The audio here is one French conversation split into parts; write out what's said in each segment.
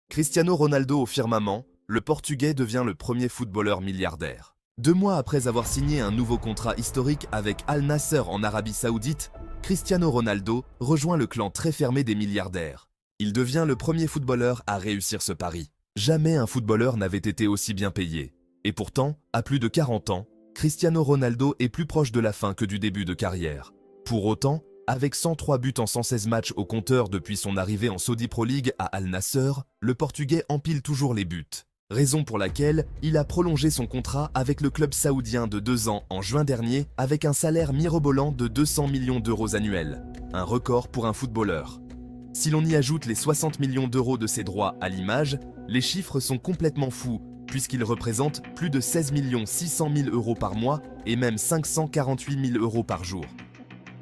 Cristiano Ronaldo au firmament, le Portugais devient le premier footballeur milliardaire. 2 mois après avoir signé un nouveau contrat historique avec Al Nasser en Arabie Saoudite, Cristiano Ronaldo rejoint le clan très fermé des milliardaires. Il devient le premier footballeur à réussir ce pari. Jamais un footballeur n'avait été aussi bien payé. Et pourtant, à plus de 40 ans, Cristiano Ronaldo est plus proche de la fin que du début de carrière. Pour autant, avec 103 buts en 116 matchs au compteur depuis son arrivée en Saudi Pro League à Al Nasser, le Portugais empile toujours les buts. Raison pour laquelle il a prolongé son contrat avec le club saoudien de 2 ans en juin dernier avec un salaire mirobolant de 200 millions d'euros annuels. Un record pour un footballeur. Si l'on y ajoute les 60 millions d'euros de ses droits à l'image, les chiffres sont complètement fous puisqu'ils représentent plus de 16 600 000 euros par mois et même 548 000 euros par jour.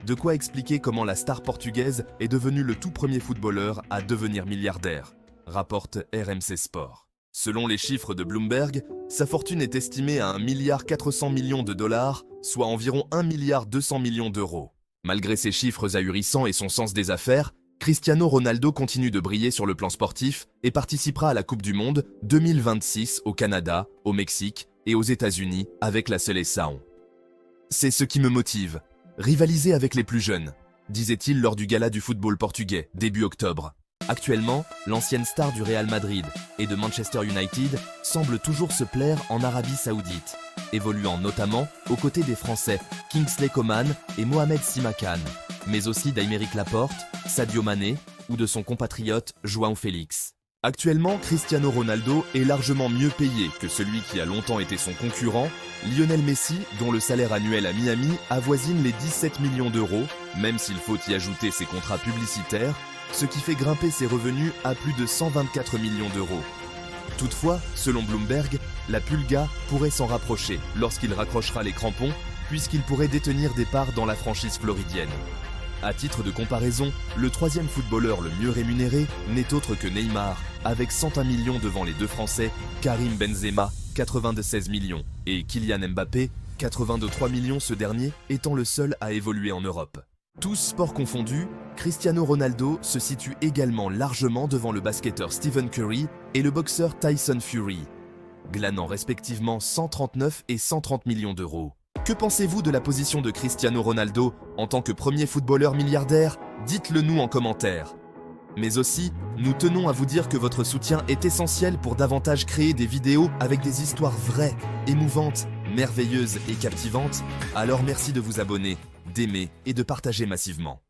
De quoi expliquer comment la star portugaise est devenue le tout premier footballeur à devenir milliardaire, rapporte RMC Sport. Selon les chiffres de Bloomberg, sa fortune est estimée à 1,4 milliard de dollars, soit environ 1,2 milliard d'euros. Malgré ces chiffres ahurissants et son sens des affaires, Cristiano Ronaldo continue de briller sur le plan sportif et participera à la Coupe du Monde 2026 au Canada, au Mexique et aux États-Unis avec la Seleção. C'est ce qui me motive, rivaliser avec les plus jeunes, disait-il lors du gala du football portugais début octobre. Actuellement, l'ancienne star du Real Madrid et de Manchester United semble toujours se plaire en Arabie Saoudite, évoluant notamment aux côtés des Français Kingsley Coman et Mohamed Simakan, mais aussi d'Aymeric Laporte, Sadio Mané ou de son compatriote João Félix. Actuellement, Cristiano Ronaldo est largement mieux payé que celui qui a longtemps été son concurrent, Lionel Messi, dont le salaire annuel à Miami avoisine les 17 millions d'euros, même s'il faut y ajouter ses contrats publicitaires, ce qui fait grimper ses revenus à plus de 124 millions d'euros. Toutefois, selon Bloomberg, la Pulga pourrait s'en rapprocher lorsqu'il raccrochera les crampons, puisqu'il pourrait détenir des parts dans la franchise floridienne. À titre de comparaison, le troisième footballeur le mieux rémunéré n'est autre que Neymar, avec 101 millions devant les deux Français, Karim Benzema, 96 millions, et Kylian Mbappé, 83 millions, ce dernier étant le seul à évoluer en Europe. Tous sports confondus, Cristiano Ronaldo se situe également largement devant le basketteur Stephen Curry et le boxeur Tyson Fury, glanant respectivement 139 et 130 millions d'euros. Que pensez-vous de la position de Cristiano Ronaldo en tant que premier footballeur milliardaire? Dites-le nous en commentaire. Mais aussi, nous tenons à vous dire que votre soutien est essentiel pour davantage créer des vidéos avec des histoires vraies, émouvantes, merveilleuses et captivantes. Alors merci de vous abonner, d'aimer et de partager massivement.